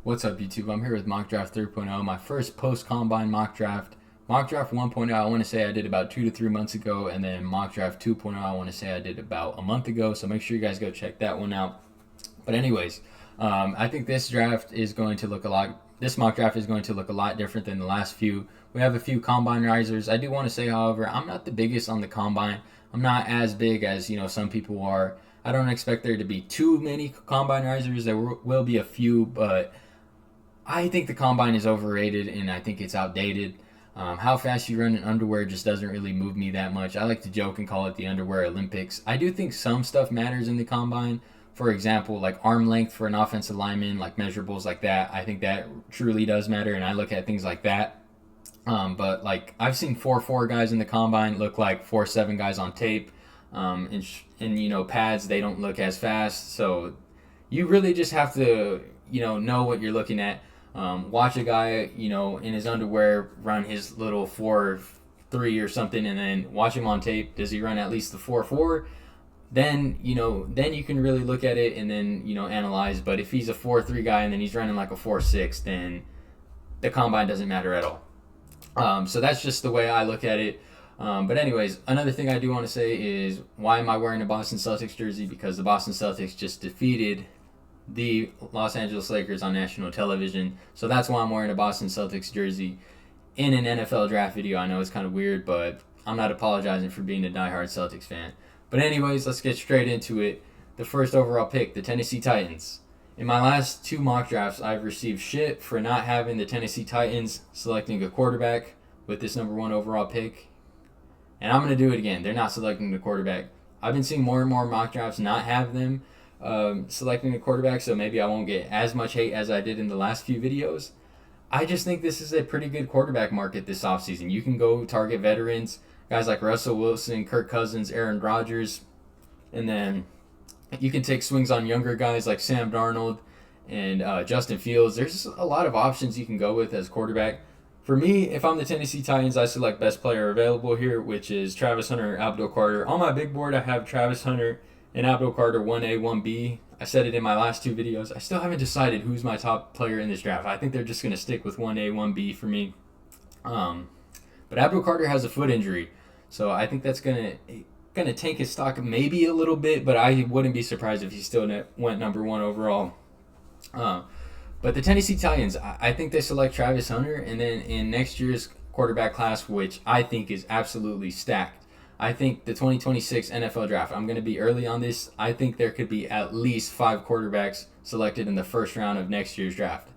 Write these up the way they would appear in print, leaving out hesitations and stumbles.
What's up, YouTube? I'm here with Mock Draft 3.0, my first post-combine mock draft. Mock Draft 1.0, I want to say I did about 2 to 3 months ago, and then Mock Draft 2.0, I want to say I did about a month ago, so make sure you guys go check that one out. But anyways, I think this draft is going to look this mock draft is going to look a lot different than the last few. We have a few combine risers. I do want to say, however, I'm not the biggest on the combine. I'm not as big as, some people are. I don't expect there to be too many combine risers. There will be a few, but I think the combine is overrated and I think it's outdated. How fast you run in underwear just doesn't really move me that much. I like to joke and call it the underwear Olympics. I do think some stuff matters in the combine. For example, like arm length for an offensive lineman, like measurables like that. I think that truly does matter, and I look at things like that. But like I've seen 4.4 guys in the combine look like 4.7 guys on tape. In pads they don't look as fast. So you really just have to know what you're looking at. Watch a guy, in his underwear run his little 4.3 or something, and then watch him on tape. Does he run at least the 4.4? Then you can really look at it and then analyze. But if he's a 4.3 guy and then he's running like a 4.6, then the combine doesn't matter at all. So that's just the way I look at it. But anyways, another thing I do want to say is, why am I wearing a Boston Celtics jersey? Because the Boston Celtics just defeated the Los Angeles Lakers on national television. So that's why I'm wearing a Boston Celtics jersey in an NFL draft video. I know it's kind of weird, but I'm not apologizing for being a diehard Celtics fan. But anyways, let's get straight into it. The first overall pick, the Tennessee Titans. In my last two mock drafts, I've received shit for not having the Tennessee Titans selecting a quarterback with this number one overall pick. And I'm going to do it again. They're not selecting the quarterback. I've been seeing more and more mock drafts not have them selecting a quarterback, so maybe I won't get as much hate as I did in the last few videos. I just think this is a pretty good quarterback market this offseason. You can go target veterans, guys like Russell Wilson, Kirk Cousins, Aaron Rodgers, and then you can take swings on younger guys like Sam Darnold and Justin Fields. There's a lot of options you can go with as quarterback. For me, if I'm the Tennessee Titans, I select best player available here, which is Travis Hunter or Abdul Carter. On my big board, I have Travis Hunter and Abdul Carter 1A, 1B. I said it in my last two videos. I still haven't decided who's my top player in this draft. I think they're just going to stick with 1A, 1B for me. But Abdul Carter has a foot injury, so I think that's going to tank his stock maybe a little bit, but I wouldn't be surprised if he still went number one overall. But the Tennessee Titans, I think they select Travis Hunter, and then in next year's quarterback class, which I think is absolutely stacked, I think the 2026 NFL draft, I'm going to be early on this, I think there could be at least 5 quarterbacks selected in the first round of next year's draft.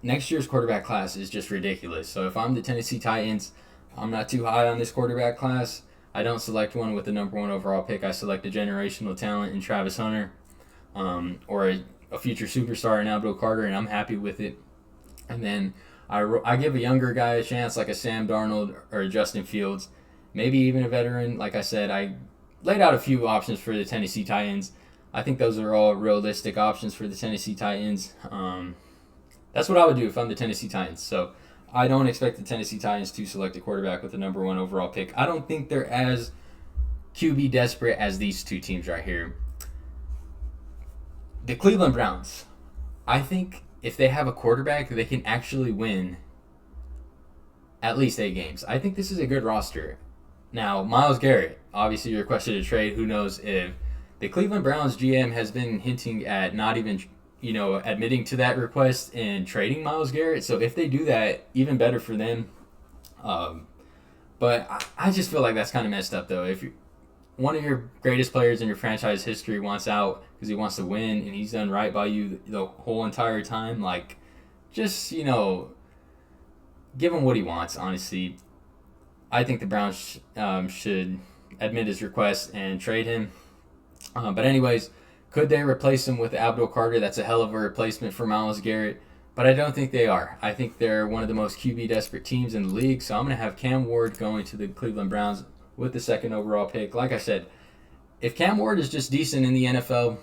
Next year's quarterback class is just ridiculous. So if I'm the Tennessee Titans, I'm not too high on this quarterback class. I don't select one with the number one overall pick. I select a generational talent in Travis Hunter, or a future superstar in Abdul Carter, and I'm happy with it. And then I give a younger guy a chance, like a Sam Darnold or a Justin Fields, maybe even a veteran. Like I said, I laid out a few options for the Tennessee Titans. I think those are all realistic options for the Tennessee Titans. That's what I would do if I'm the Tennessee Titans. So I don't expect the Tennessee Titans to select a quarterback with the number one overall pick. I don't think they're as QB desperate as these two teams right here. The Cleveland Browns, I think if they have a quarterback, they can actually win at least 8 games. I think this is a good roster. Now, Myles Garrett, obviously you requested a trade. Who knows if the Cleveland Browns GM has been hinting at not even, admitting to that request and trading Myles Garrett. So if they do that, even better for them. But I just feel like that's kind of messed up, though. If one of your greatest players in your franchise history wants out because he wants to win and he's done right by you the whole entire time, just, give him what he wants, honestly. I think the Browns should admit his request and trade him. But anyways, could they replace him with Abdul Carter? That's a hell of a replacement for Myles Garrett. But I don't think they are. I think they're one of the most QB desperate teams in the league. So I'm going to have Cam Ward going to the Cleveland Browns with the second overall pick. Like I said, if Cam Ward is just decent in the NFL,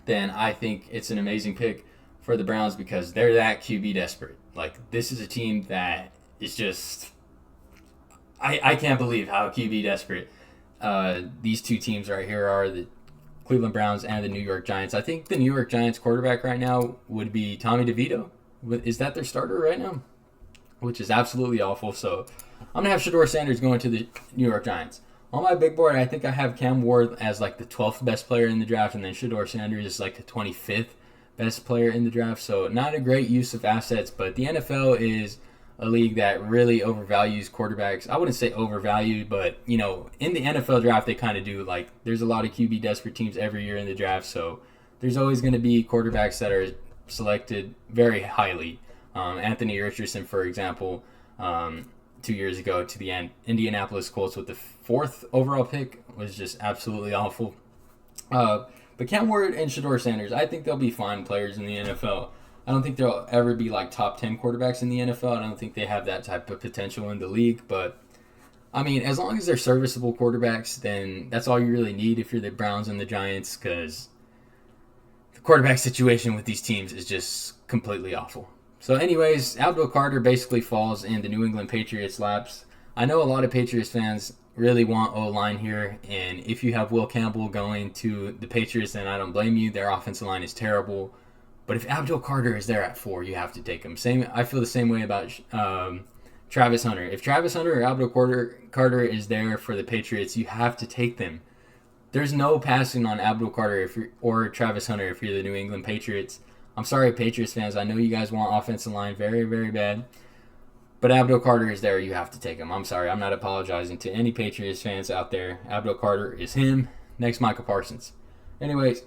then I think it's an amazing pick for the Browns because they're that QB desperate. This is a team that is just... I can't believe how QB desperate these two teams right here are. Cleveland Browns and the New York Giants. I think the New York Giants quarterback right now would be Tommy DeVito. Is that their starter right now? Which is absolutely awful. So I'm going to have Shedeur Sanders going to the New York Giants. On my big board, I think I have Cam Ward as like the 12th best player in the draft, and then Shedeur Sanders is like the 25th best player in the draft. So not a great use of assets, but the NFL is a league that really overvalues quarterbacks. I wouldn't say overvalued, but in the NFL draft they kind of do. Like there's a lot of QB desperate teams every year in the draft, so there's always going to be quarterbacks that are selected very highly. Anthony Richardson, for example, 2 years ago to the Indianapolis Colts with the 4th overall pick was just absolutely awful. But Cam Ward and Shedeur Sanders, I think they'll be fine players in the NFL. I don't think they'll ever be like top 10 quarterbacks in the NFL. I don't think they have that type of potential in the league. But, I mean, as long as they're serviceable quarterbacks, then that's all you really need if you're the Browns and the Giants, because the quarterback situation with these teams is just completely awful. So anyways, Abdul Carter basically falls in the New England Patriots' laps. I know a lot of Patriots fans really want O-line here, and if you have Will Campbell going to the Patriots, then I don't blame you. Their offensive line is terrible. But if Abdul Carter is there at 4, you have to take him. I feel the same way about Travis Hunter. If Travis Hunter or Abdul Carter is there for the Patriots, you have to take them. There's no passing on Abdul Carter or Travis Hunter if you're the New England Patriots. I'm sorry, Patriots fans. I know you guys want offensive line very, very bad. But Abdul Carter is there. You have to take him. I'm sorry. I'm not apologizing to any Patriots fans out there. Abdul Carter is him. Next, Micah Parsons. Anyways,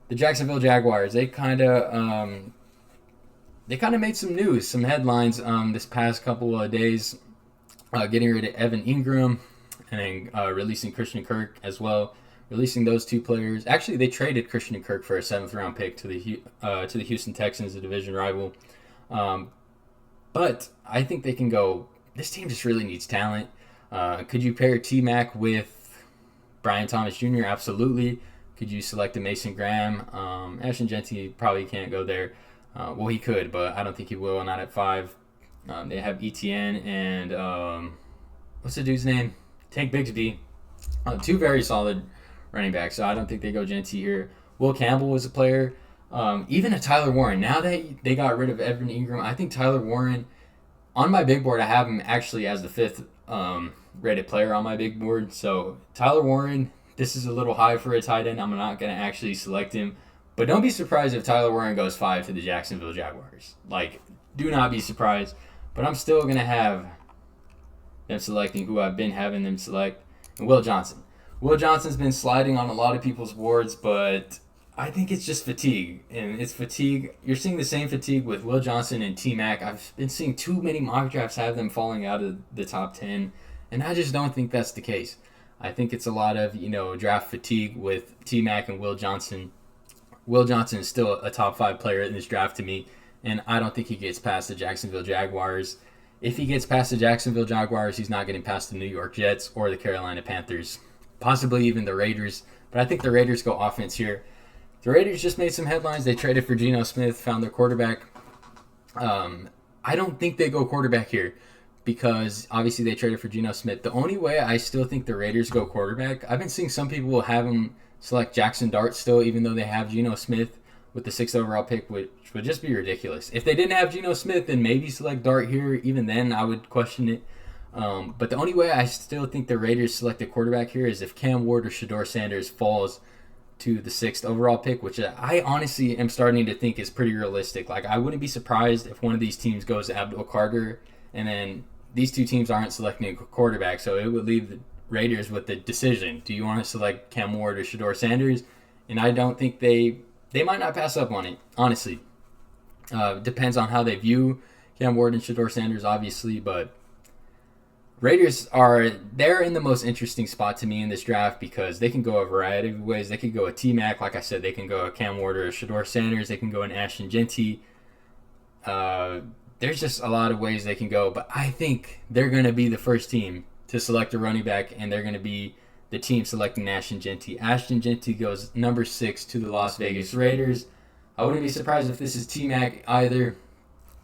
the Jacksonville Jaguars, they kind of made some news, some headlines this past couple of days, getting rid of Evan Ingram and then releasing Christian Kirk as well. Releasing those two players. Actually, they traded Christian Kirk for a 7th-round pick to the Houston Texans, a division rival. But I think they can go. This team just really needs talent. Could you pair T-Mac with Brian Thomas Jr.? Absolutely. Could you select a Mason Graham? Ashton Jeanty probably can't go there. Well, he could, but I don't think he will. Not at 5. They have ETN and what's the dude's name? Tank Bigsby. 2 very solid running backs, so I don't think they go Jeanty here. Will Campbell was a player. Even a Tyler Warren. Now that they got rid of Evan Ingram, I think Tyler Warren, on my big board, I have him actually as the 5th rated player on my big board. So Tyler Warren, this is a little high for a tight end. I'm not going to actually select him. But don't be surprised if Tyler Warren goes 5 to the Jacksonville Jaguars. Like, do not be surprised. But I'm still going to have them selecting who I've been having them select. And Will Johnson. Will Johnson's been sliding on a lot of people's boards, but I think it's just fatigue. And it's fatigue. You're seeing the same fatigue with Will Johnson and T-Mac. I've been seeing too many mock drafts have them falling out of the top 10, and I just don't think that's the case. I think it's a lot of, draft fatigue with T-Mac and Will Johnson. Will Johnson is still a top 5 player in this draft to me, and I don't think he gets past the Jacksonville Jaguars. If he gets past the Jacksonville Jaguars, he's not getting past the New York Jets or the Carolina Panthers. Possibly even the Raiders, but I think the Raiders go offense here. The Raiders just made some headlines. They traded for Geno Smith, found their quarterback. I don't think they go quarterback here because obviously they traded for Geno Smith. The only way I still think the Raiders go quarterback, I've been seeing some people will have them select Jackson Dart still, even though they have Geno Smith with the 6th overall pick, which would just be ridiculous. If they didn't have Geno Smith, then maybe select Dart here. Even then, I would question it. But the only way I still think the Raiders select a quarterback here is if Cam Ward or Shedeur Sanders falls to the 6th overall pick, which I honestly am starting to think is pretty realistic. Like, I wouldn't be surprised if one of these teams goes to Abdul Carter, and then these two teams aren't selecting a quarterback, so it would leave the Raiders with the decision. Do you want to select Cam Ward or Shedeur Sanders? And I don't think they might not pass up on it, honestly. Depends on how they view Cam Ward and Shedeur Sanders, obviously, but Raiders they're in the most interesting spot to me in this draft because they can go a variety of ways. They could go a T-Mac, like I said. They can go a Cam Ward or a Shedeur Sanders. They can go an Ashton Jeanty. There's just a lot of ways they can go, but I think they're going to be the first team to select a running back, and they're going to be the team selecting Ashton Jeanty. Ashton Jeanty goes number 6 to the Las Vegas Raiders. I wouldn't be surprised if this is T-Mac either,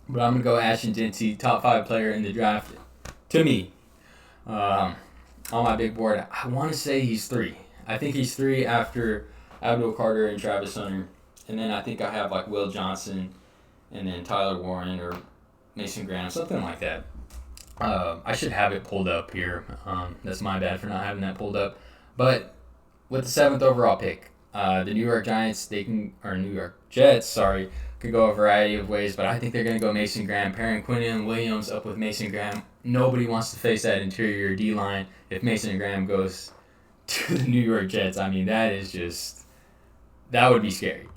but I'm going to go Ashton Jeanty, top 5 player in the draft. To me, on my big board, I want to say he's 3. I think he's 3 after Abdul Carter and Travis Hunter. And then I think I have like Will Johnson and then Tyler Warren or Mason Graham, something like that. I should have it pulled up here. That's my bad for not having that pulled up. But with the 7th overall pick, the New York New York Jets, sorry, could go a variety of ways, but I think they're going to go Mason Graham, pairing Quinnen Williams up with Mason Graham. Nobody wants to face that interior D-line if Mason Graham goes to the New York Jets. I mean, that would be scary.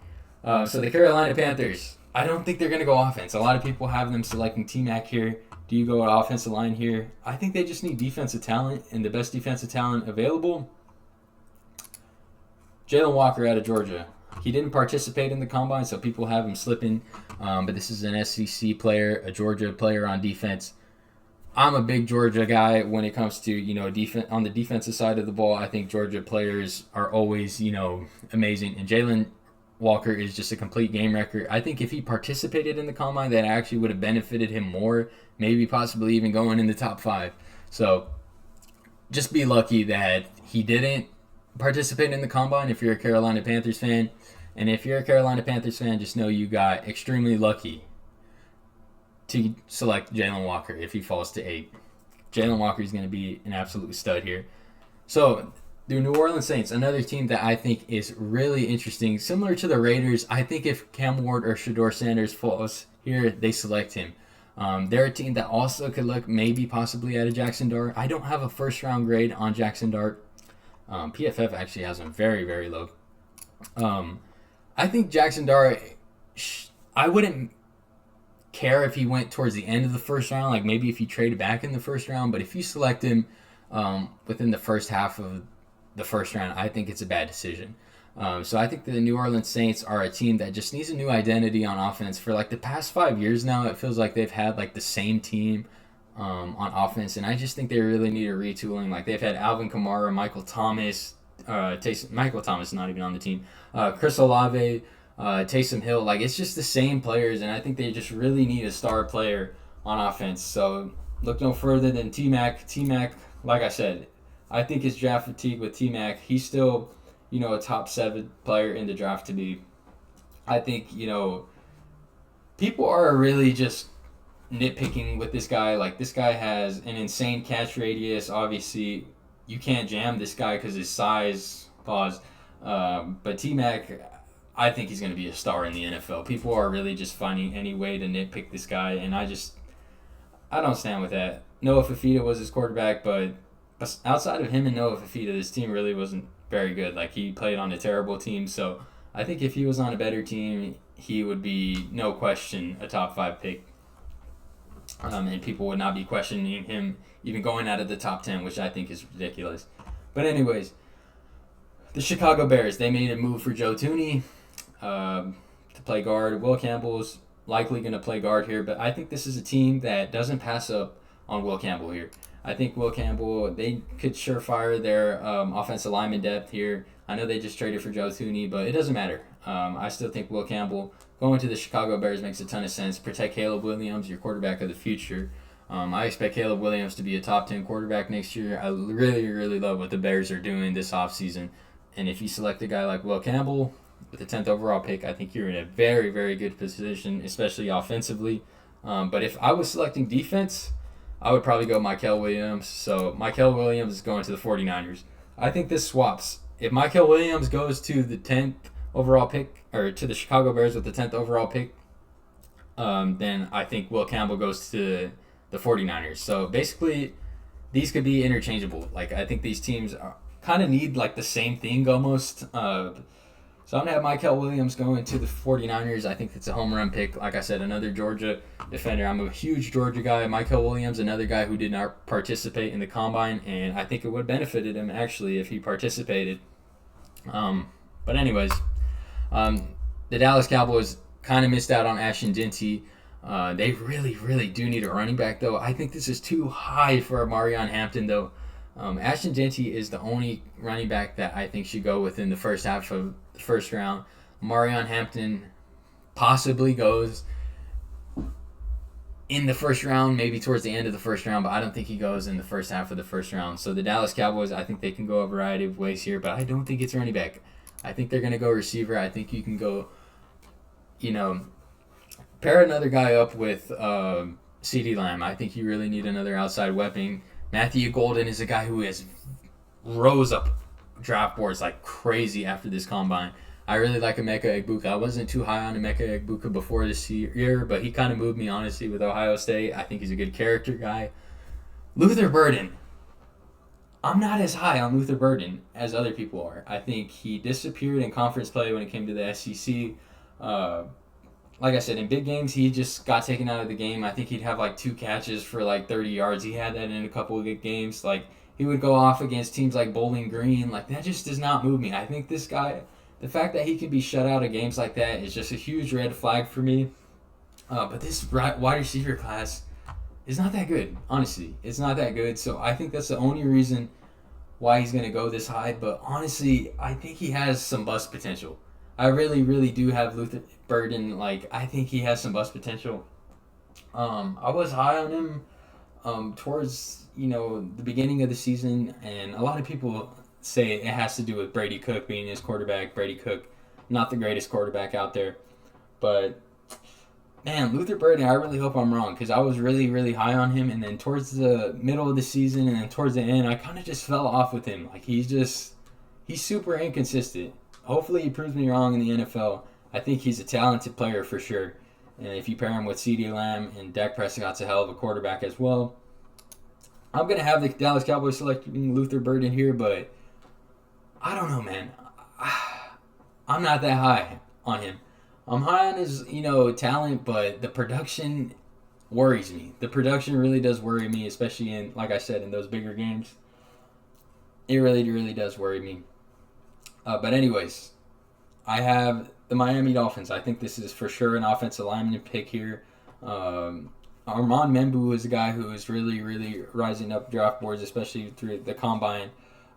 So the Carolina Panthers, I don't think they're going to go offense. A lot of people have them selecting T-Mac here. Do you go offensive line here? I think they just need defensive talent, and the best defensive talent available, Jalen Walker out of Georgia. He didn't participate in the combine, so people have him slipping. But this is an SEC player, a Georgia player on defense. I'm a big Georgia guy when it comes to, defense on the defensive side of the ball. I think Georgia players are always, amazing. And Jalen Walker is just a complete game wrecker. I think if he participated in the combine, that actually would have benefited him more, maybe possibly even going in the top 5. So just be lucky that he didn't participate in the combine if you're a Carolina Panthers fan. And if you're a Carolina Panthers fan, just know you got extremely lucky to select Jalen Walker if he falls to 8. Jalen Walker is going to be an absolute stud here. So the New Orleans Saints, another team that I think is really interesting. Similar to the Raiders, I think if Cam Ward or Shedeur Sanders falls here, they select him. They're a team that also could look maybe possibly at a Jackson Dart. I don't have a first-round grade on Jackson Dart. PFF actually has him very, very low. I think Jackson Dart, I wouldn't care if he went towards the end of the first round, like maybe if you traded back in the first round, but if you select him within the first half of the first round, I think it's a bad decision. So I think the New Orleans Saints are a team that just needs a new identity on offense. For like the past 5 years now, it feels like they've had like the same team on offense, and I just think they really need a retooling. Like they've had Alvin Kamara, Michael Thomas, Michael Thomas is not even on the team, Chris Olave, Taysom Hill. Like it's just the same players, and I think they just really need a star player on offense. So look no further than T-Mac. T-Mac, like I said, I think his draft fatigue with T-Mac. He's still, a top 7 player in the draft to be. I think, people are really just nitpicking with this guy. Like this guy has an insane catch radius. Obviously, you can't jam this guy because his size. Pause. But T-Mac, I think he's going to be a star in the NFL. People are really just finding any way to nitpick this guy, and I don't stand with that. Noah Fafita was his quarterback, but outside of him and Noah Fafita, this team really wasn't very good. Like he played on a terrible team, so I think if he was on a better team, he would be no question a top 5 pick. And people would not be questioning him even going out of the top 10, which I think is ridiculous. But anyways, the Chicago Bears, they made a move for Joe Thuney to play guard. Will Campbell's likely going to play guard here, but I think this is a team that doesn't pass up on Will Campbell here. I think Will Campbell, they could surefire their offensive lineman depth here. I know they just traded for Joe Thuney, but it doesn't matter. I still think Will Campbell going to the Chicago Bears makes a ton of sense. Protect Caleb Williams, your quarterback of the future. I expect Caleb Williams to be a top 10 quarterback next year. I really, really love what the Bears are doing this offseason. And if you select a guy like Will Campbell with the 10th overall pick, I think you're in a very, very good position, especially offensively. But if I was selecting defense, I would probably go Mykel Williams. So Mykel Williams is going to the 49ers. I think this swaps. If Mykel Williams goes to the 10th overall pick, or to the Chicago Bears with the 10th overall pick, then I think Will Campbell goes to the 49ers. So basically, these could be interchangeable. Like I think these teams kind of need like the same thing almost. So I'm going to have Mykel Williams going to the 49ers. I think it's a home run pick. Like I said, another Georgia defender. I'm a huge Georgia guy. Mykel Williams, another guy who did not participate in the combine, and I think it would have benefited him actually if he participated. But anyways, the Dallas Cowboys kind of missed out on Ashton Jeanty. They really, really do need a running back, though. I think this is too high for Marion Hampton, though. Ashton Jeanty is the only running back that I think should go within the first half of the first round. Marion Hampton possibly goes in the first round, maybe towards the end of the first round, but I don't think he goes in the first half of the first round. So the Dallas Cowboys, I think they can go a variety of ways here, but I don't think it's running back. I think they're going to go receiver. I think you can go, you know, pair another guy up with CeeDee Lamb. I think you really need another outside weapon. Matthew Golden is a guy who has rose up draft boards like crazy after this combine. I really like Emeka Egbuka. I wasn't too high on Emeka Egbuka before this year, but he kind of moved me, honestly, with Ohio State. I think he's a good character guy. Luther Burden. I'm not as high on Luther Burden as other people are. I think he disappeared in conference play when it came to the SEC. Like I said, in big games, he just got taken out of the game. I think he'd have like 2 catches for like 30 yards. He had that in a couple of good games. Like, he would go off against teams like Bowling Green. Like, that just does not move me. I think this guy, the fact that he can be shut out of games like that is just a huge red flag for me. But this wide receiver class is not that good, honestly. It's not that good. So I think that's the only reason why he's going to go this high. But honestly, I think he has some bust potential. I really, really do have Luther Burden. Like, I think he has some bust potential. I was high on him towards, the beginning of the season, and a lot of people say it has to do with Brady Cook being his quarterback. Brady Cook, not the greatest quarterback out there. But, man, Luther Burden, I really hope I'm wrong, because I was really, really high on him, and then towards the middle of the season and then towards the end, I kind of just fell off with him. Like, he's super inconsistent. Hopefully he proves me wrong in the NFL. I think he's a talented player for sure. And if you pair him with CeeDee Lamb, and Dak Prescott's a hell of a quarterback as well. I'm going to have the Dallas Cowboys selecting Luther Burden here, but I don't know, man. I'm not that high on him. I'm high on his, talent, but the production worries me. The production really does worry me, especially in, like I said, in those bigger games. It really, really does worry me. But anyways, I have the Miami Dolphins. I think this is for sure an offensive lineman pick here. Armand Membu is a guy who is really, really rising up draft boards, especially through the combine.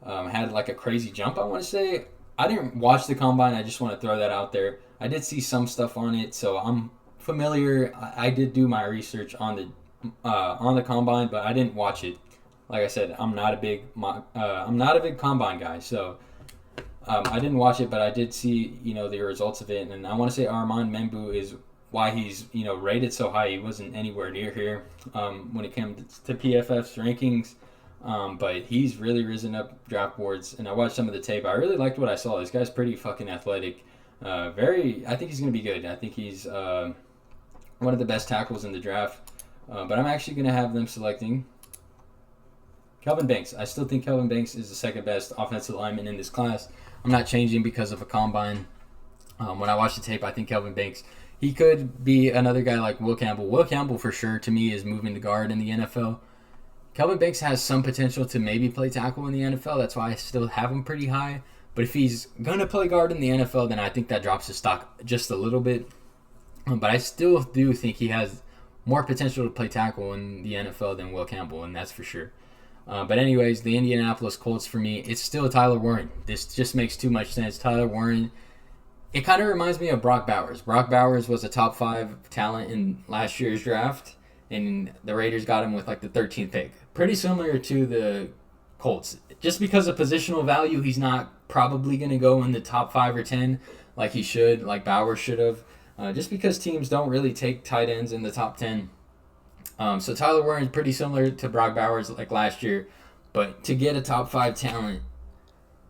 Had like a crazy jump, I want to say. I didn't watch the combine. I just want to throw that out there. I did see some stuff on it, so I'm familiar. I did do my research on the combine, but I didn't watch it. Like I said, I'm not a big combine guy, so. I didn't watch it, but I did see, the results of it. And I want to say Armand Membu is why he's, rated so high. He wasn't anywhere near here when it came to PFF's rankings. But he's really risen up draft boards. And I watched some of the tape. I really liked what I saw. This guy's pretty fucking athletic. I think he's going to be good. I think he's one of the best tackles in the draft. But I'm actually going to have them selecting Kelvin Banks. I still think Kelvin Banks is the second best offensive lineman in this class. I'm not changing because of a combine. When I watch the tape, I think Kelvin Banks, he could be another guy like Will Campbell. Will Campbell, for sure, to me, is moving to guard in the NFL. Kelvin Banks has some potential to maybe play tackle in the NFL. That's why I still have him pretty high. But if he's going to play guard in the NFL, then I think that drops his stock just a little bit. But I still do think he has more potential to play tackle in the NFL than Will Campbell, and that's for sure. But anyways, the Indianapolis Colts, for me, it's still Tyler Warren. This just makes too much sense. Tyler Warren, it kind of reminds me of Brock Bowers. Brock Bowers was a top 5 talent in last year's draft, and the Raiders got him with like the 13th pick. Pretty similar to the Colts. Just because of positional value, he's not probably going to go in the top 5 or 10 like he should, like Bowers should have. Just because teams don't really take tight ends in the top 10. So Tyler Warren is pretty similar to Brock Bowers like last year, but to get a top 5 talent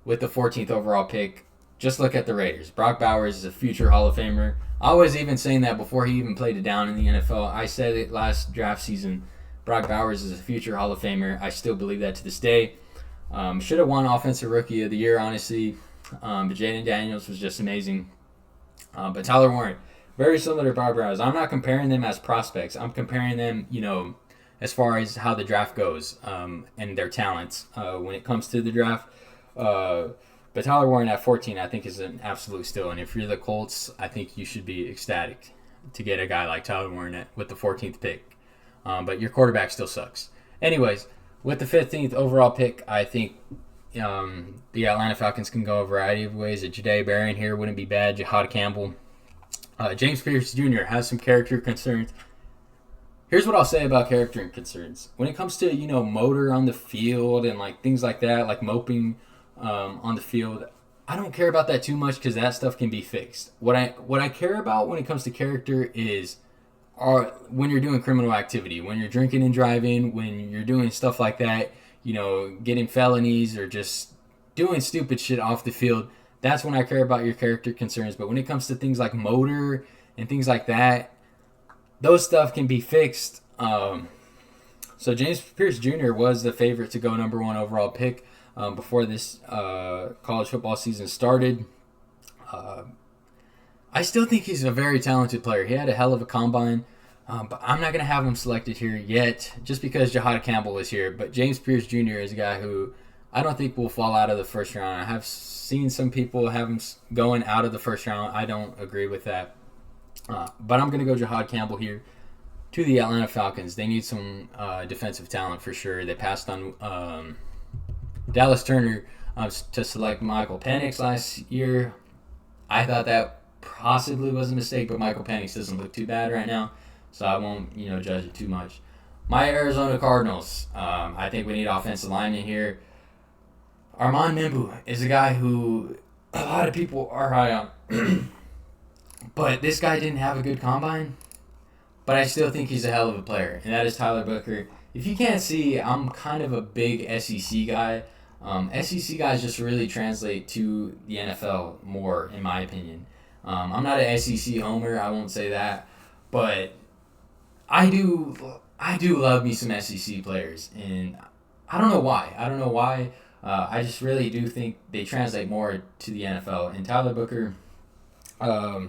with the 14th overall pick, just look at the Raiders. Brock Bowers is a future Hall of Famer. I was even saying that before he even played it down in the NFL. I said it last draft season. Brock Bowers is a future Hall of Famer. I still believe that to this day. Should have won Offensive Rookie of the Year, honestly. But Jaden Daniels was just amazing. But Tyler Warren, very similar to Brock Bowers. I'm not comparing them as prospects. I'm comparing them, as far as how the draft goes and their talents when it comes to the draft. But Tyler Warren at 14, I think, is an absolute steal. And if you're the Colts, I think you should be ecstatic to get a guy like Tyler Warren with the 14th pick. But your quarterback still sucks. Anyways, with the 15th overall pick, I think the Atlanta Falcons can go a variety of ways. A Jahdae Barron here wouldn't be bad. Jahad Campbell. James Pierce Jr. has some character concerns. Here's what I'll say about character and concerns. When it comes to, motor on the field and like things like that, like moping on the field, I don't care about that too much because that stuff can be fixed. What I care about when it comes to character is when you're doing criminal activity, when you're drinking and driving, when you're doing stuff like that, getting felonies or just doing stupid shit off the field. That's when I care about your character concerns. But when it comes to things like motor and things like that, those stuff can be fixed. So James Pierce Jr. was the favorite to go number 1 overall pick before this college football season started. I still think he's a very talented player. He had a hell of a combine, but I'm not going to have him selected here yet just because Jahad Campbell is here. But James Pierce Jr. is a guy who I don't think will fall out of the first round. I have seen some people have him going out of the first round. I don't agree with that. But I'm going to go Jahad Campbell here to the Atlanta Falcons. They need some defensive talent for sure. They passed on Dallas Turner to select Michael Penix last year. I thought that possibly was a mistake, but Michael Penix doesn't look too bad right now, so I won't judge it too much. My Arizona Cardinals, I think we need offensive linemen here. Armand Membu is a guy who a lot of people are high on. But this guy didn't have a good combine. But I still think he's a hell of a player, and that is Tyler Booker. If you can't see, I'm kind of a big SEC guy. SEC guys just really translate to the NFL more, in my opinion. I'm not an SEC homer, I won't say that. But I do love me some SEC players, and I don't know why. I just really do think they translate more to the NFL. And Tyler Booker, I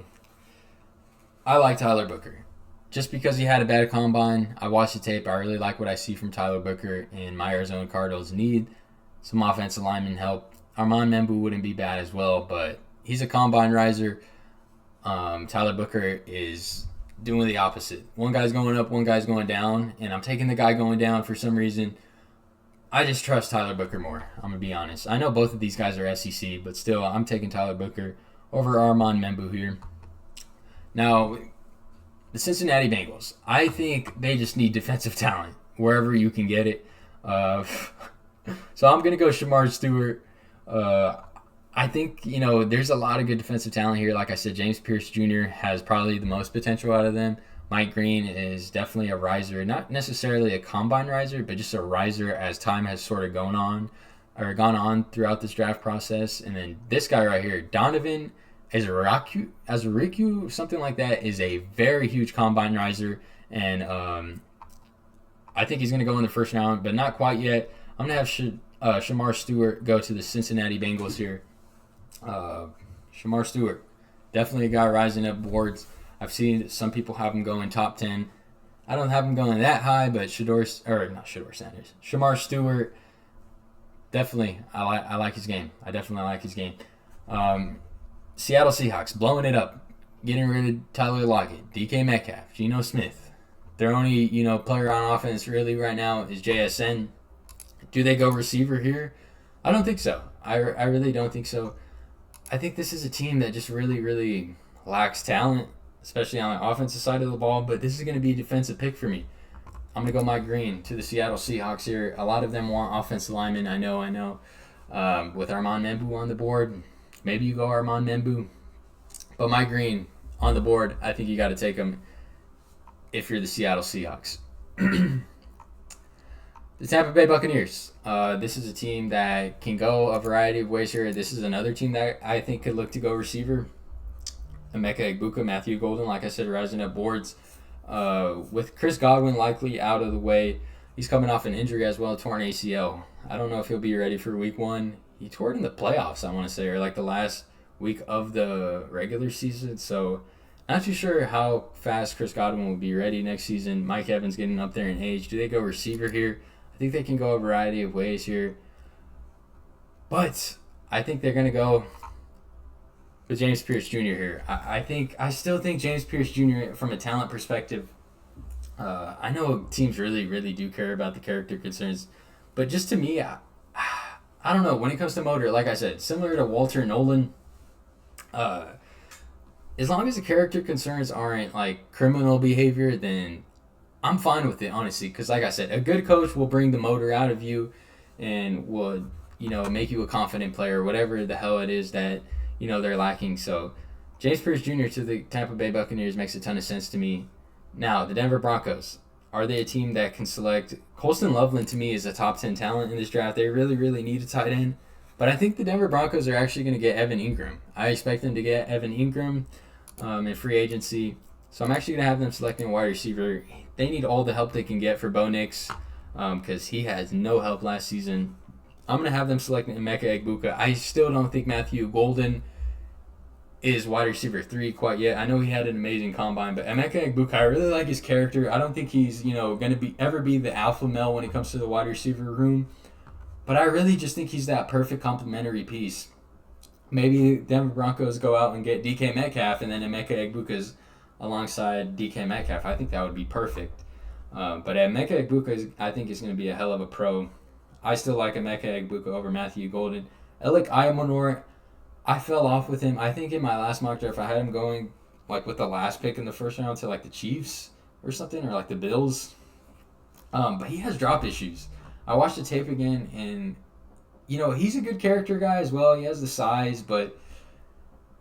like Tyler Booker. Just because he had a bad combine, I watched the tape. I really like what I see from Tyler Booker, and my Arizona Cardinals need some offensive lineman help. Armand Membu wouldn't be bad as well, but he's a combine riser. Tyler Booker is doing the opposite. One guy's going up, one guy's going down, and I'm taking the guy going down for some reason. I just trust Tyler Booker more, I'm going to be honest. I know both of these guys are SEC, but still, I'm taking Tyler Booker over Armand Membu here. Now, the Cincinnati Bengals, I think they just need defensive talent wherever you can get it. So I'm going to go Shamar Stewart. I think, there's a lot of good defensive talent here. Like I said, James Pierce Jr. has probably the most potential out of them. Mike Green is definitely a riser, not necessarily a combine riser, but just a riser as time has sort of gone on throughout this draft process. And then this guy right here, Donovan Azariku, something like that, is a very huge combine riser. And I think he's going to go in the first round, but not quite yet. I'm going to have Shamar Stewart go to the Cincinnati Bengals here. Shamar Stewart, definitely a guy rising up boards. I've seen some people have him going top 10. I don't have him going that high, but Shamar Stewart, definitely, I like his game. I definitely like his game. Seattle Seahawks, blowing it up, getting rid of Tyler Lockett, DK Metcalf, Geno Smith. Their only, player on offense really right now is JSN. Do they go receiver here? I don't think so. I really don't think so. I think this is a team that just really, really lacks talent, especially on the offensive side of the ball, but this is going to be a defensive pick for me. I'm going to go Mike Green to the Seattle Seahawks here. A lot of them want offensive linemen, I know. With Armand Membu on the board, maybe you go Armand Membu. But Mike Green on the board, I think you got to take him if you're the Seattle Seahawks. The Tampa Bay Buccaneers. This is a team that can go a variety of ways here. This is another team that I think could look to go receiver. Emeka Egbuka, Matthew Golden, like I said, rising up boards. With Chris Godwin likely out of the way, he's coming off an injury as well, torn ACL. I don't know if he'll be ready for week 1. He tore it in the playoffs, I want to say, or like the last week of the regular season. So not too sure how fast Chris Godwin will be ready next season. Mike Evans getting up there in age. Do they go receiver here? I think they can go a variety of ways here. But I think they're going to go with James Pierce Jr. here. I still think James Pierce Jr. from a talent perspective, I know teams really, really do care about the character concerns, but just to me, I don't know. When it comes to motor, like I said, similar to Walter Nolan, as long as the character concerns aren't like criminal behavior, then I'm fine with it, honestly. Because like I said, a good coach will bring the motor out of you and will make you a confident player, whatever the hell it is that, they're lacking. So James Pierce Jr. to the Tampa Bay Buccaneers makes a ton of sense to me. Now, the Denver Broncos, are they a team that can select? Colston Loveland to me is a top 10 talent in this draft. They really, really need a tight end. But I think the Denver Broncos are actually going to get Evan Ingram. I expect them to get Evan Ingram in free agency. So I'm actually going to have them selecting a wide receiver. They need all the help they can get for Bo Nix because he has no help last season. I'm going to have them selecting Emeka Egbuka. I still don't think Matthew Golden is wide receiver 3 quite yet. I know he had an amazing combine, but Emeka Egbuka, I really like his character. I don't think he's, going to ever be the alpha male when it comes to the wide receiver room. But I really just think he's that perfect complementary piece. Maybe Denver Broncos go out and get DK Metcalf, and then Emeka Egbuka's alongside DK Metcalf. I think that would be perfect. But Emeka Egbuka, I think, is going to be a hell of a pro. I still like Emeka Egbuka over Matthew Golden. Alec Ayamonor, I fell off with him. I think in my last mock draft, I had him going with the last pick in the first round to the Chiefs or something, or the Bills. But he has drop issues. I watched the tape again, and he's a good character guy as well. He has the size, but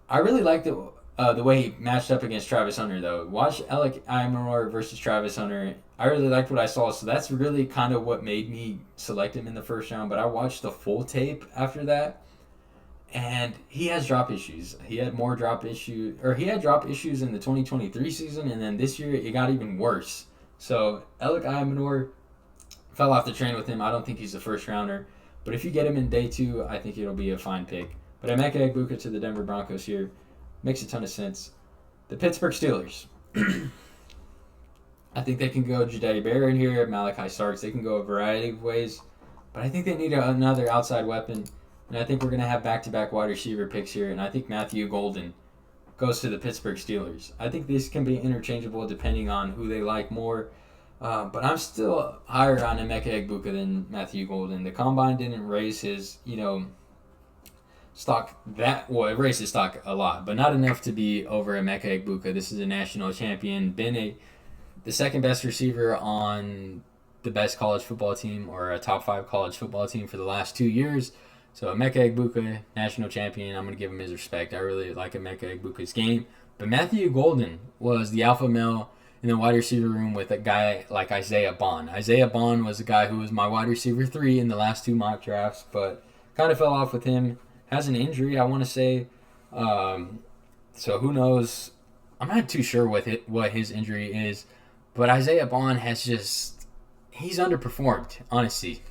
I really like the way he matched up against Travis Hunter, though. Watch Alec Ayamonor versus Travis Hunter. I really liked what I saw, so that's really kind of what made me select him in the first round. But I watched the full tape after that, and he has drop issues. He had drop issues in the 2023 season, and then this year it got even worse. So Alec Ayamonor, fell off the train with him. I don't think he's a first rounder. But if you get him in day 2, I think it'll be a fine pick. But Emeka Egbuka to the Denver Broncos here makes a ton of sense. The Pittsburgh Steelers. I think they can go Jahdae Barron here, Malachi Starks. They can go a variety of ways. But I think they need another outside weapon. And I think we're going to have back-to-back wide receiver picks here. And I think Matthew Golden goes to the Pittsburgh Steelers. I think this can be interchangeable depending on who they like more. But I'm still higher on Emeka Egbuka than Matthew Golden. The combine didn't raise his, stock it raised his stock a lot, but not enough to be over Emeka Egbuka. This is a national champion, been the second best receiver on the best college football team or a top 5 college football team for the last 2 years. So Emeka Egbuka, national champion, I'm going to give him his respect. I really like Emeka Egbuka's game. But Matthew Golden was the alpha male in the wide receiver room with a guy like Isaiah Bond. Isaiah Bond was a guy who was my wide receiver 3 in the last 2 mock drafts, but kind of fell off with him. Has an injury, I want to say. So who knows? I'm not too sure what his injury is, but Isaiah Bond he's underperformed, honestly.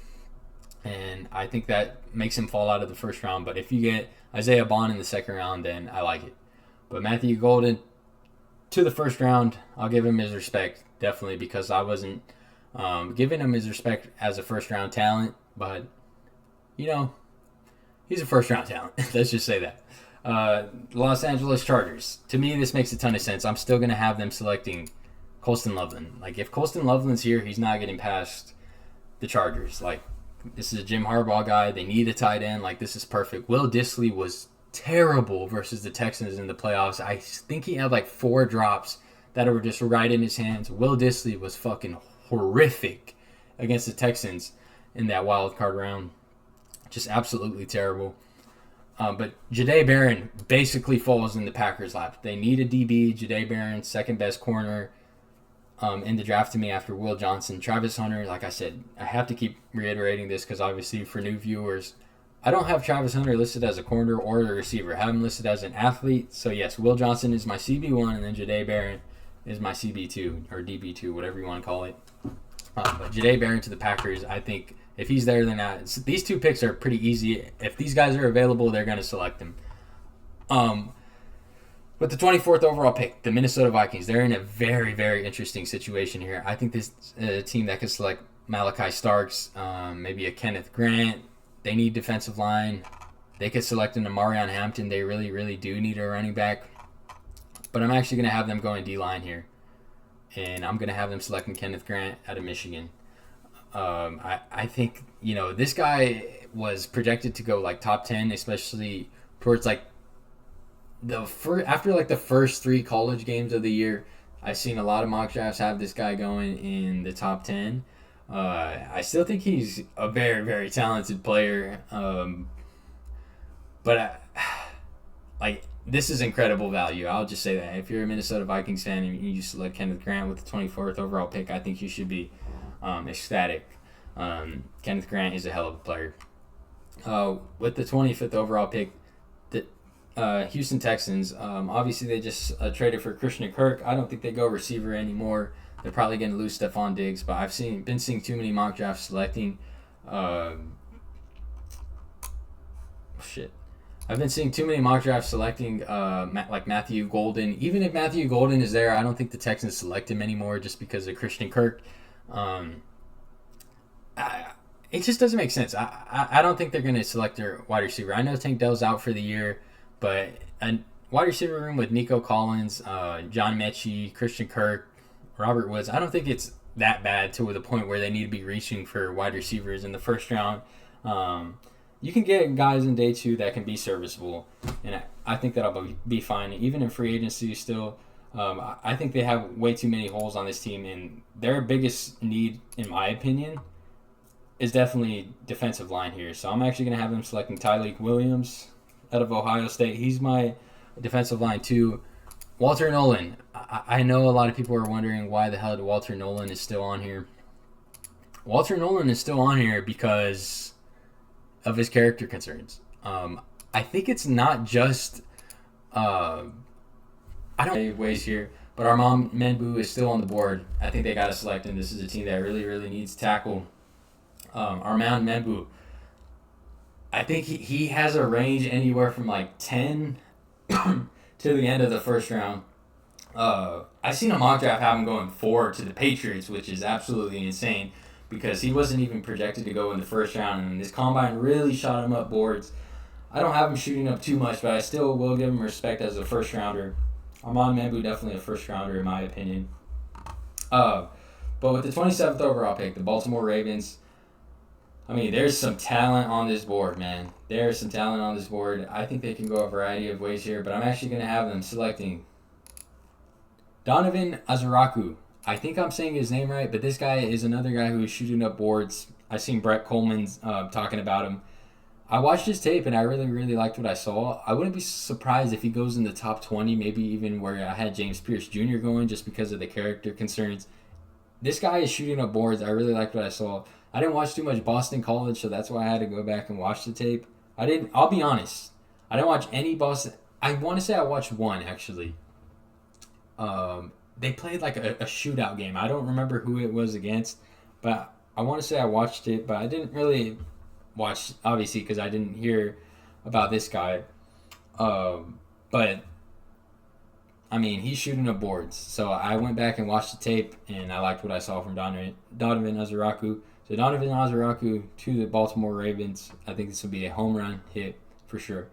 And I think that makes him fall out of the first round. But if you get Isaiah Bond in the second round, then I like it. But Matthew Golden to the first round, I'll give him his respect, definitely, because I wasn't giving him his respect as a first-round talent. But, he's a first-round talent. Let's just say that. Los Angeles Chargers. To me, this makes a ton of sense. I'm still going to have them selecting Colston Loveland. If Colston Loveland's here, he's not getting past the Chargers. This is a Jim Harbaugh guy. They need a tight end. This is perfect. Will Dissly was terrible versus the Texans in the playoffs. I think he had 4 drops that were just right in his hands. Will Dissly was fucking horrific against the Texans in that wild card round. Just absolutely terrible. But Jahdae Barron basically falls in the Packers' lap. They need a DB. Jahdae Barron, second best corner in the draft to me after Will Johnson. Travis Hunter, like I said, I have to keep reiterating this because obviously for new viewers, I don't have Travis Hunter listed as a corner or a receiver. I have him listed as an athlete. So, yes, Will Johnson is my CB1, and then Jahdae Barron is my CB2 or DB2, whatever you want to call it. But Jahdae Barron to the Packers, I think if he's there, then these 2 picks are pretty easy. If these guys are available, they're going to select them. With the 24th overall pick, the Minnesota Vikings, they're in a very, very interesting situation here. I think this is a team that could select Malachi Starks, maybe a Kenneth Grant. They need defensive line. They could select an Amarion Hampton. They really, really do need a running back. But I'm actually going to have them going D-line here. And I'm going to have them selecting Kenneth Grant out of Michigan. I think, this guy was projected to go top 10, especially towards after the first 3 college games of the year. I've seen a lot of mock drafts have this guy going in the top 10. I still think he's a very, very talented player. But like, this is incredible value. I'll just say that if you're a Minnesota Vikings fan and you select Kenneth Grant with the 24th overall pick, I think you should be ecstatic. Kenneth Grant is a hell of a player. With the 25th overall pick, the Houston Texans, obviously they just traded for Christian Kirk. I don't think they go receiver anymore. They're probably going to lose Stephon Diggs, but I've been seeing too many mock drafts selecting. I've been seeing too many mock drafts selecting like Matthew Golden. Even if Matthew Golden is there, I don't think the Texans select him anymore just because of Christian Kirk. It just doesn't make sense. I don't think they're going to select their wide receiver. I know Tank Dell's out for the year, but a wide receiver room with Nico Collins, John Mechie, Christian Kirk, Robert Woods, I don't think it's that bad to the point where they need to be reaching for wide receivers in the first round. You can get guys in day 2 that can be serviceable, and I think that'll be fine. Even in free agency still, I think they have way too many holes on this team, and their biggest need, in my opinion, is definitely defensive line here. So I'm actually going to have them selecting Tyleik Williams out of Ohio State. He's my defensive line too. Walter Nolan. I know a lot of people are wondering why the hell Walter Nolan is still on here. Walter Nolan is still on here because of his character concerns. I think it's not just I don't ways here, but Armand Menbu is still on the board. I think they got to select him. This is a team that really, really needs tackle. Armand Menbu, I think he has a range anywhere from like 10 to the end of the first round. I've seen a mock draft have him going 4 to the Patriots, which is absolutely insane because he wasn't even projected to go in the first round, and this combine really shot him up boards. I don't have him shooting up too much, but I still will give him respect as a first rounder. Armand Menbu definitely a first rounder in my opinion. But with the 27th overall pick, the Baltimore Ravens, I mean, there's some talent on this board, man. There's some talent on this board. I think they can go a variety of ways here, but I'm actually going to have them selecting Donovan Azaraku. I think I'm saying his name right, but this guy is another guy who is shooting up boards. I've seen Brett Coleman talking about him. I watched his tape, and I really, really liked what I saw. I wouldn't be surprised if he goes in the top 20, maybe even where I had James Pierce Jr. going just because of the character concerns. This guy is shooting up boards. I really liked what I saw. I didn't watch too much Boston College, so that's why I had to go back and watch the tape. I'll be honest. I didn't watch any Boston. I want to say I watched one, actually. They played like a shootout game. I don't remember who it was against, but I want to say I watched it, but I didn't really watch, obviously, because I didn't hear about this guy. But, I mean, he's shooting up boards. So I went back and watched the tape, and I liked what I saw from Donovan Azaraku. So Donovan Azaraku to the Baltimore Ravens. I think this will be a home run hit for sure.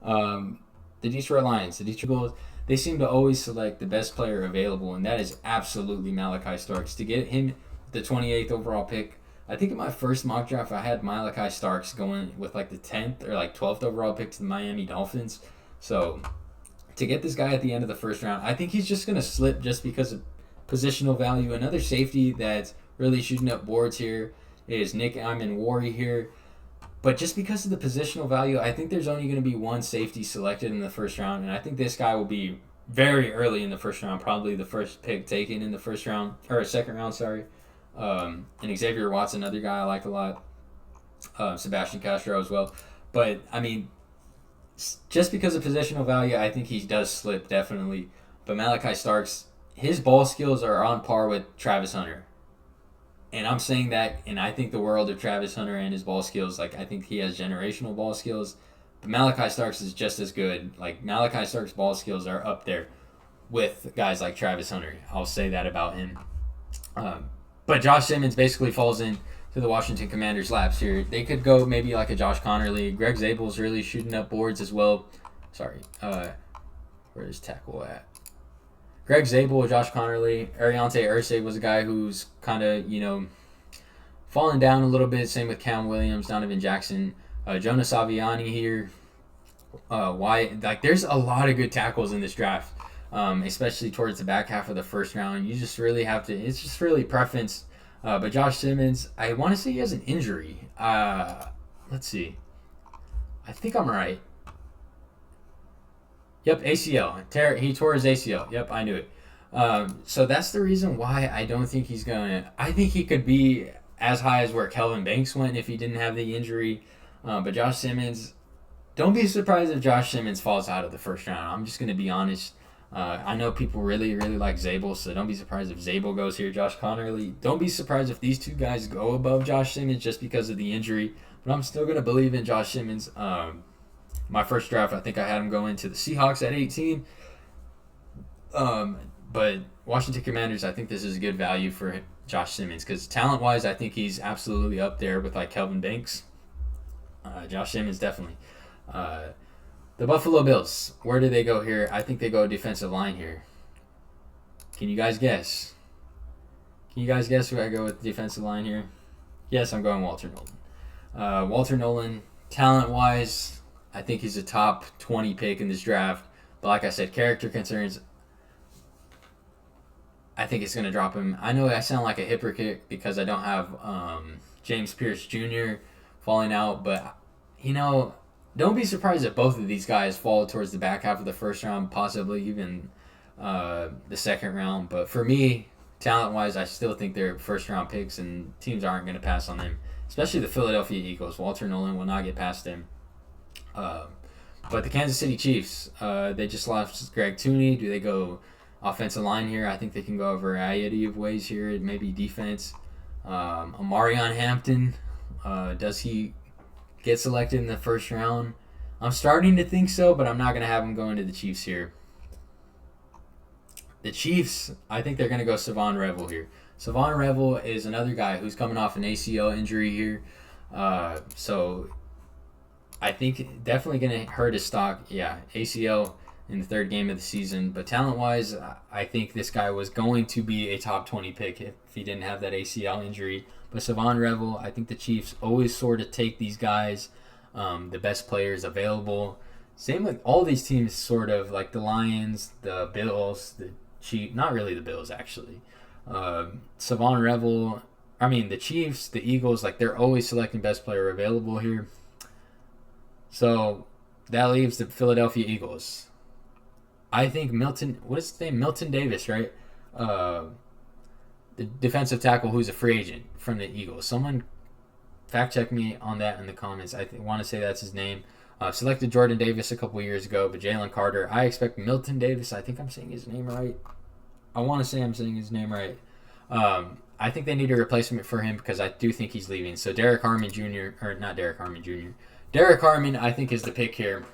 The Detroit Lions, the Detroit Bulls, they seem to always select the best player available, and that is absolutely Malachi Starks. To get him the 28th overall pick, I think in my first mock draft I had Malachi Starks going with like the 10th or like 12th overall pick to the Miami Dolphins. So to get this guy at the end of the first round, I think he's just going to slip just because of positional value. Another safety that's really shooting up boards here is Nick Imanwari here. But just because of the positional value, I think there's only going to be one safety selected in the first round, and I think this guy will be very early in the first round, probably the first pick taken in the first round, or second round, sorry. And Xavier Watts, another guy I like a lot. Sebastian Castro as well. But, I mean, just because of positional value, I think he does slip, definitely. But Malachi Starks, his ball skills are on par with Travis Hunter. And I'm saying that, and I think the world of Travis Hunter and his ball skills. Like, I think he has generational ball skills. But Malachi Starks is just as good. Like, Malachi Starks' ball skills are up there with guys like Travis Hunter. I'll say that about him. But Josh Simmons basically falls in to the Washington Commanders' laps here. They could go maybe like a Josh Connerly. Greg Zabel's really shooting up boards as well. Sorry. Where's tackle at? Greg Zabel, Josh Connerly. Ariante Irsay was a guy who's kind of, falling down a little bit. Same with Cam Williams, Donovan Jackson. Jonas Aviani here. There's a lot of good tackles in this draft, especially towards the back half of the first round. You just really have to. It's just really preference. But Josh Simmons, I want to say he has an injury. Let's see. I think I'm right. Yep, ACL. He tore his ACL. Yep, I knew it. So that's the reason why I don't think he's going to. I think he could be as high as where Kelvin Banks went if he didn't have the injury. But Josh Simmons, don't be surprised if Josh Simmons falls out of the first round. I'm just going to be honest. I know people really, really like Zabel, so don't be surprised if Zabel goes here. Josh Connerly. Don't be surprised if these two guys go above Josh Simmons just because of the injury. But I'm still going to believe in Josh Simmons. My first draft, I think I had him going to the Seahawks at 18. But Washington Commanders, I think this is a good value for Josh Simmons because talent-wise, I think he's absolutely up there with like Kelvin Banks. Josh Simmons definitely. The Buffalo Bills, where do they go here? I think they go defensive line here. Can you guys guess? Can you guys guess who I go with defensive line here? Yes, I'm going Walter Nolan. Walter Nolan, talent-wise, I think he's a top 20 pick in this draft. But like I said, character concerns, I think it's going to drop him. I know I sound like a hypocrite because I don't have James Pierce Jr. falling out. But, don't be surprised if both of these guys fall towards the back half of the first round, possibly even the second round. But for me, talent-wise, I still think they're first-round picks, and teams aren't going to pass on them, especially the Philadelphia Eagles. Walter Nolan will not get past them. But the Kansas City Chiefs, they just lost Greg Tooney. Do they go offensive line here? I think they can go a variety of ways here. Maybe defense. Amarion Hampton, does he get selected in the first round? I'm starting to think so, but I'm not going to have him going to the Chiefs here. The Chiefs, I think they're going to go Savon Revel here. Savon Revel is another guy who's coming off an ACL injury here. So I think definitely going to hurt his stock. Yeah, ACL in the third game of the season. But talent-wise, I think this guy was going to be a top 20 pick if he didn't have that ACL injury. But Savon Revel, I think the Chiefs always sort of take these guys, the best players available. Same with all these teams, sort of like the Lions, the Bills, the Chiefs. Not really the Bills, actually. Savon Revel, the Chiefs, the Eagles, like they're always selecting best player available here. So that leaves the Philadelphia Eagles. I think Milton Davis, right? The defensive tackle who's a free agent from the Eagles. Someone fact check me on that in the comments. I want to say that's his name. Selected Jordan Davis a couple years ago, but Jalen Carter. I expect Milton Davis. I think I'm saying his name right. I want to say I'm saying his name right. I think they need a replacement for him because I do think he's leaving. So Derek Harmon, I think, is the pick here.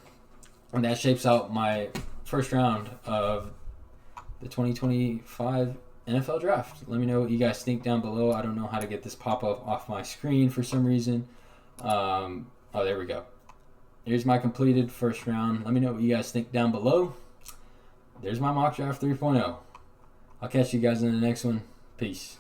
And that shapes out my first round of the 2025 NFL Draft. Let me know what you guys think down below. I don't know how to get this pop-up off my screen for some reason. Oh, there we go. Here's my completed first round. Let me know what you guys think down below. There's my mock draft 3.0. I'll catch you guys in the next one. Peace.